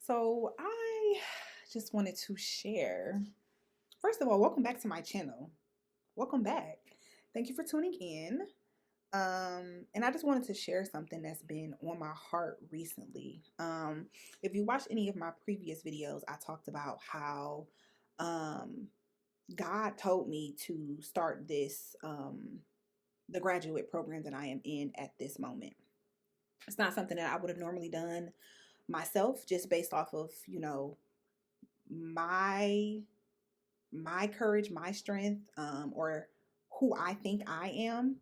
So I just wanted to share. First of all, welcome back to my channel. Welcome back. Thank you for tuning in. And I just wanted to share something that's been on my heart recently. If you watched any of my previous videos, I talked about how um, God told me to start this the graduate program that I am in at this moment. It's not something that I would have normally done myself, just based off of my courage, my strength, or who I think I am.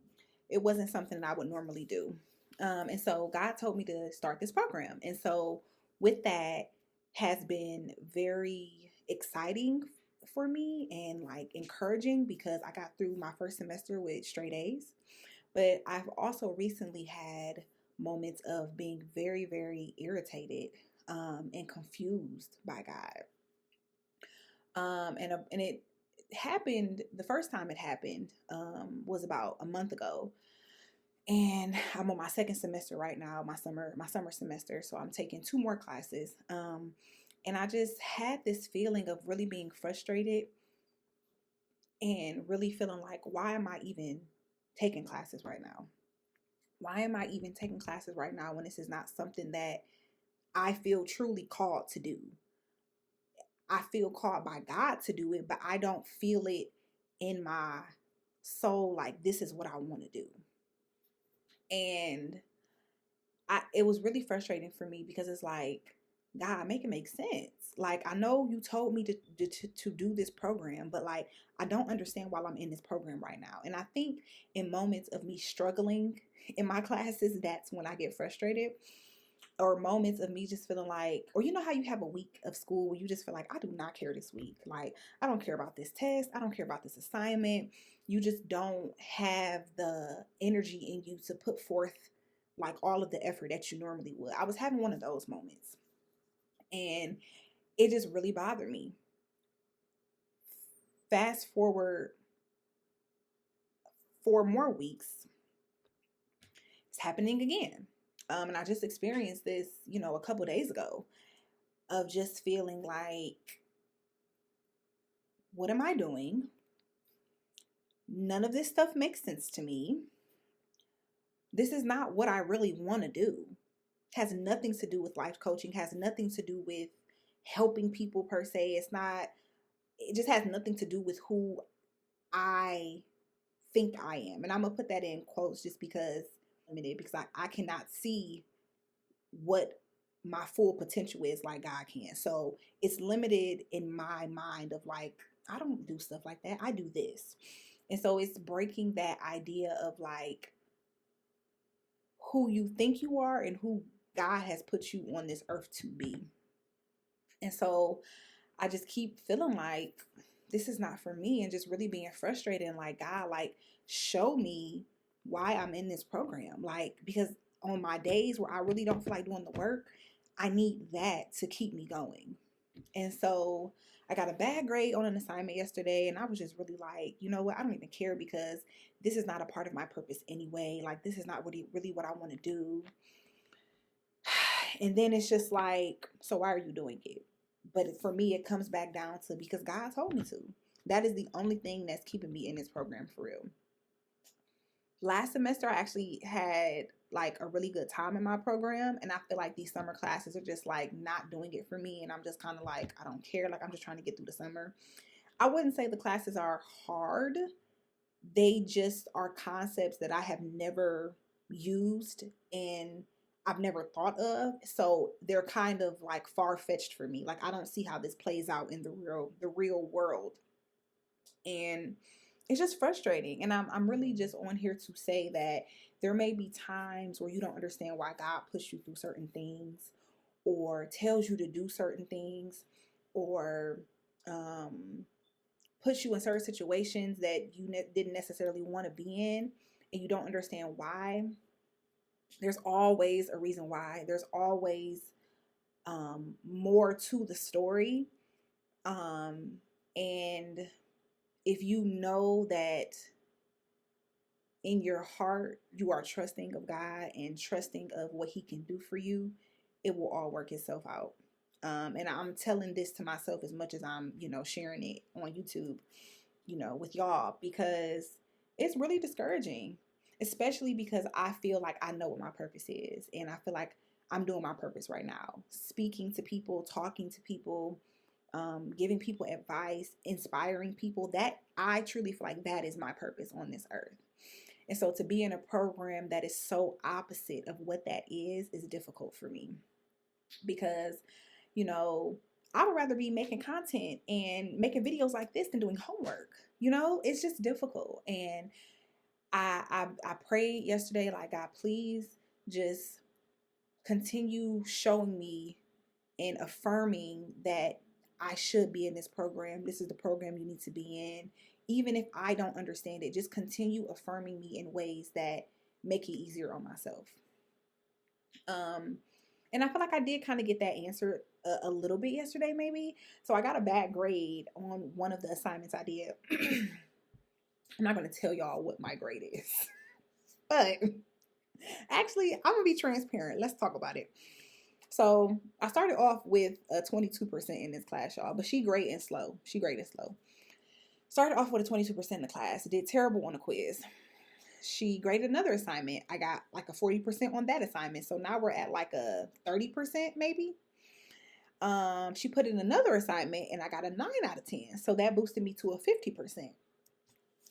It wasn't something that I would normally do. And so God told me to start this program. And so with that has been very exciting for me and like encouraging because I got through my first semester with straight A's. But I've also recently had moments of being very, very irritated and confused by God. And it happened. The first time it happened was about a month ago, and I'm on my second semester right now, my summer semester. So I'm taking two more classes, and I just had this feeling of really being frustrated and really feeling like, why am I even taking classes right now? Why am I even taking classes right now when this is not something that I feel truly called to do? I feel called by God to do it, but I don't feel it in my soul like this is what I want to do. And it was really frustrating for me because it's like, God, make it make sense. Like, I know you told me to do this program, but like, I don't understand why I'm in this program right now. And I think in moments of me struggling in my classes, that's when I get frustrated, or moments of me just feeling like, or you know how you have a week of school where you just feel like, I do not care this week. Like, I don't care about this test. I don't care about this assignment. You just don't have the energy in you to put forth like all of the effort that you normally would. I was having one of those moments and it just really bothered me. Fast forward 4 more weeks, it's happening again. And I just experienced this, a couple days ago, of just feeling like, what am I doing? None of this stuff makes sense to me. This is not what I really want to do. It has nothing to do with life coaching, has nothing to do with helping people per se. It just has nothing to do with who I think I am. And I'm going to put that in quotes just because I cannot see what my full potential is like God can. So it's limited in my mind of like, I don't do stuff like that. I do this. And so it's breaking that idea of like who you think you are and who God has put you on this earth to be. And so I just keep feeling like this is not for me and just really being frustrated and like, God, like, show me why I'm in this program. Like, because on my days where I really don't feel like doing the work, I need that to keep me going. And so I got a bad grade on an assignment yesterday, and I was just really like, you know what? I don't even care because this is not a part of my purpose anyway. Like, this is not really what I want to do. And then it's just like, so why are you doing it? But for me, it comes back down to because God told me to. That is the only thing that's keeping me in this program for real. Last semester, I actually had like a really good time in my program. And I feel like these summer classes are just like not doing it for me. And I'm just kind of like, I don't care. Like, I'm just trying to get through the summer. I wouldn't say the classes are hard. They just are concepts that I have never used and I've never thought of. So they're kind of like far-fetched for me. Like, I don't see how this plays out in the real world. And it's just frustrating. And I'm really just on here to say that there may be times where you don't understand why God puts you through certain things or tells you to do certain things or puts you in certain situations that you didn't necessarily want to be in, and you don't understand why. There's always a reason why. There's always more to the story. And if you know that in your heart you are trusting of God and trusting of what He can do for you, it will all work itself out. And I'm telling this to myself as much as I'm, sharing it on YouTube, with y'all, because it's really discouraging, especially because I feel like I know what my purpose is. And I feel like I'm doing my purpose right now, speaking to people, talking to people, giving people advice, inspiring people. That I truly feel like that is my purpose on this earth. And so to be in a program that is so opposite of what that is difficult for me, because, you know, I would rather be making content and making videos like this than doing homework. It's just difficult. And I prayed yesterday, like, God, please just continue showing me and affirming that I should be in this program. This is the program you need to be in. Even if I don't understand it, just continue affirming me in ways that make it easier on myself. And I feel like I did kind of get that answer a little bit yesterday, maybe. So I got a bad grade on one of the assignments I did. I'm not going to tell y'all what my grade is. But actually, I'm going to be transparent. Let's talk about it. So I started off with a 22% in this class, y'all. But she graded slow. Started off with a 22% in the class. Did terrible on the quiz. She graded another assignment. I got like a 40% on that assignment. So now we're at like a 30% maybe. She put in another assignment and I got a 9 out of 10. So that boosted me to a 50%.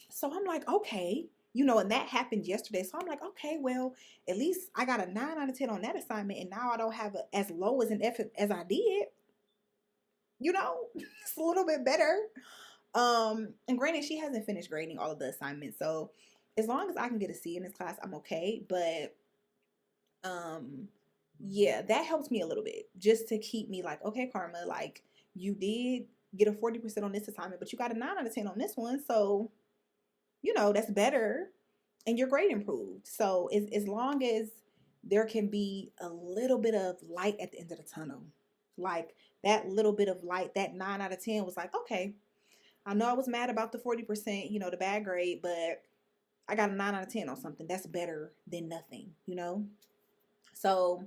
So I'm like, okay, and that happened yesterday. So I'm like, okay, well, at least I got a 9 out of 10 on that assignment. And now I don't have as low as an F as I did. It's a little bit better. And granted, she hasn't finished grading all of the assignments. So as long as I can get a C in this class, I'm okay. But, yeah, that helps me a little bit just to keep me like, okay, Karma, like you did get a 40% on this assignment, but you got a 9 out of 10 on this one. So, that's better and your grade improved. So as long as there can be a little bit of light at the end of the tunnel, like that little bit of light, that 9 out of 10 was like, okay, I know I was mad about the 40%, the bad grade, but I got a 9 out of 10 on something. That's better than nothing, So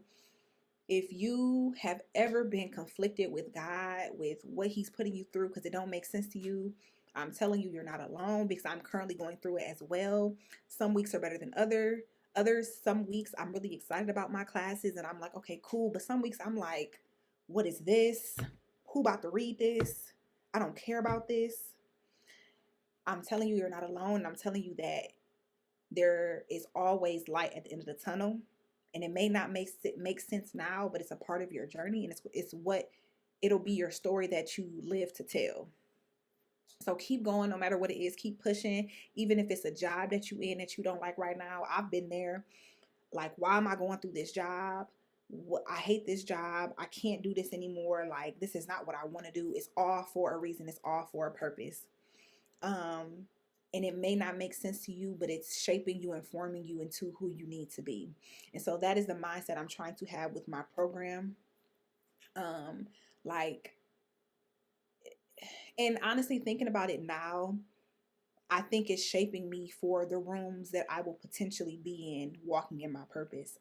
if you have ever been conflicted with God, with what he's putting you through because it don't make sense to you, I'm telling you, you're not alone, because I'm currently going through it as well. Some weeks are better than others. Some weeks I'm really excited about my classes and I'm like, okay, cool. But some weeks I'm like, what is this? Who about to read this? I don't care about this. I'm telling you, you're not alone. I'm telling you that there is always light at the end of the tunnel. And it may not make sense now, but it's a part of your journey. And it'll be your story that you live to tell. So keep going no matter what it is. Keep pushing. Even if it's a job that you in that you don't like right now. I've been there. Like, why am I going through this job? I hate this job. I can't do this anymore. Like, this is not what I want to do. It's all for a reason. It's all for a purpose. And it may not make sense to you, but it's shaping you and forming you into who you need to be. And so that is the mindset I'm trying to have with my program. And honestly, thinking about it now, I think it's shaping me for the rooms that I will potentially be in, walking in my purpose.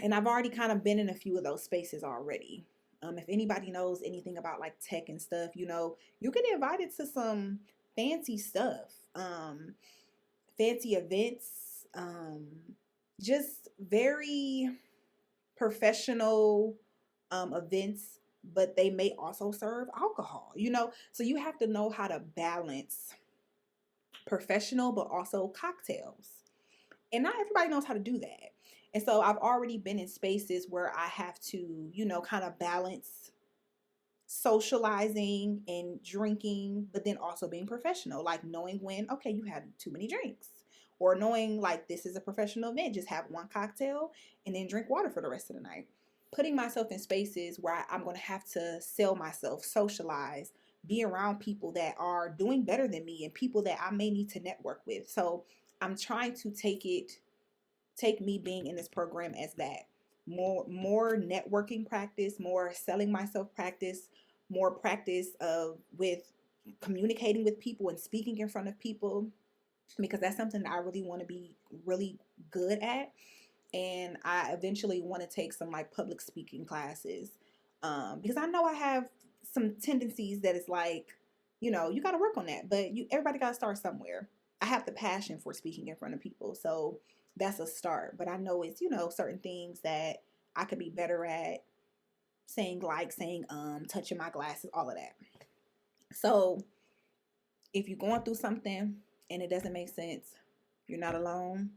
And I've already kind of been in a few of those spaces already. If anybody knows anything about like tech and stuff, you get invited to some fancy stuff, fancy events, just very professional events, but they may also serve alcohol, so you have to know how to balance professional but also cocktails, and not everybody knows how to do that. And so I've already been in spaces where I have to, kind of balance socializing and drinking, but then also being professional, like knowing when, okay, you had too many drinks, or knowing like this is a professional event, just have one cocktail and then drink water for the rest of the night. Putting myself in spaces where I'm going to have to sell myself, socialize, be around people that are doing better than me and people that I may need to network with. So I'm trying to take me being in this program as that. More networking practice, more selling myself practice, more practice with communicating with people and speaking in front of people, because that's something that I really want to be really good at. And I eventually want to take some like public speaking classes, because I know I have some tendencies that is like, you got to work on that, but everybody got to start somewhere. I have the passion for speaking in front of people, so that's a start. But I know it's, certain things that I could be better at, saying touching my glasses, all of that. So if you're going through something and it doesn't make sense, you're not alone.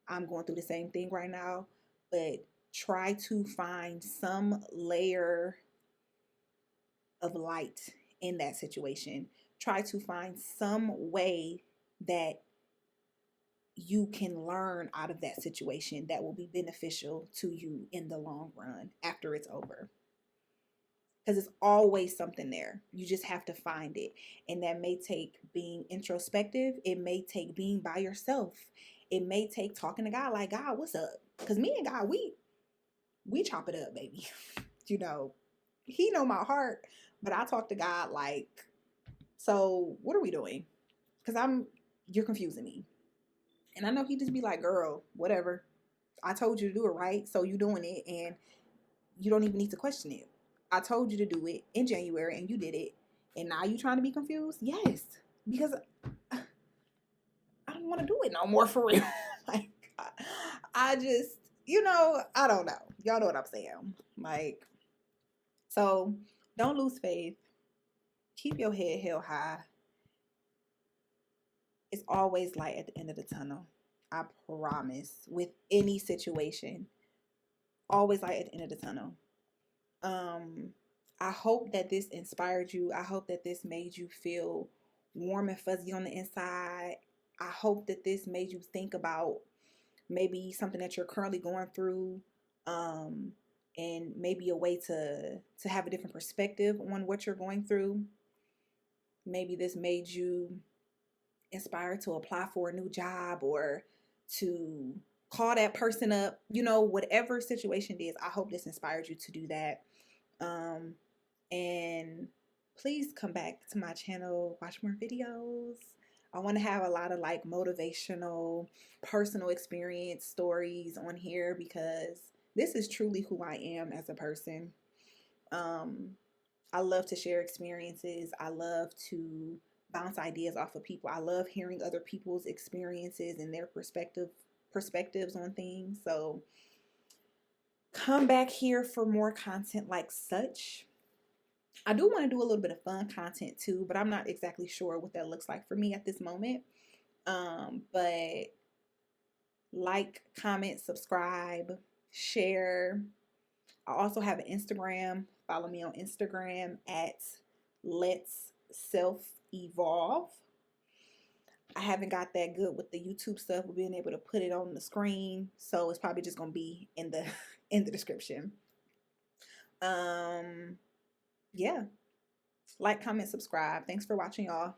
I'm going through the same thing right now, but try to find some layer of light in that situation. Try to find some way that you can learn out of that situation that will be beneficial to you in the long run after it's over. Because it's always something there. You just have to find it. And that may take being introspective. It may take being by yourself. It may take talking to God like, God, what's up? Because me and God, we chop it up, baby. He know my heart, but I talk to God like, so what are we doing? Because you're confusing me. And I know he just be like, girl, whatever. I told you to do it, right? So you doing it, and you don't even need to question it. I told you to do it in January, and you did it. And now you trying to be confused? Yes. Because I don't want to do it no more, for real. Like, I just, I don't know. Y'all know what I'm saying. Like, so don't lose faith. Keep your head held high. It's always light at the end of the tunnel. I promise. With any situation, always light at the end of the tunnel. I hope that this inspired you. I hope that this made you feel warm and fuzzy on the inside. I hope that this made you think about maybe something that you're currently going through, and maybe a way to have a different perspective on what you're going through. Maybe this made you inspired to apply for a new job or to call that person up, whatever situation it is. I hope this inspired you to do that. And please come back to my channel, watch more videos. I want to have a lot of like motivational, personal experience stories on here, because this is truly who I am as a person. I love to share experiences. I love to bounce ideas off of people. I love hearing other people's experiences and their perspectives on things. So come back here for more content like such. I do want to do a little bit of fun content too, but I'm not exactly sure what that looks like for me at this moment. But like, comment, subscribe, share. I also have an Instagram. Follow me on Instagram at Let's Self Evolve. I haven't got that good with the YouTube stuff, with being able to put it on the screen, so it's probably just gonna be in the description. Yeah, like, comment, subscribe. Thanks for watching, y'all.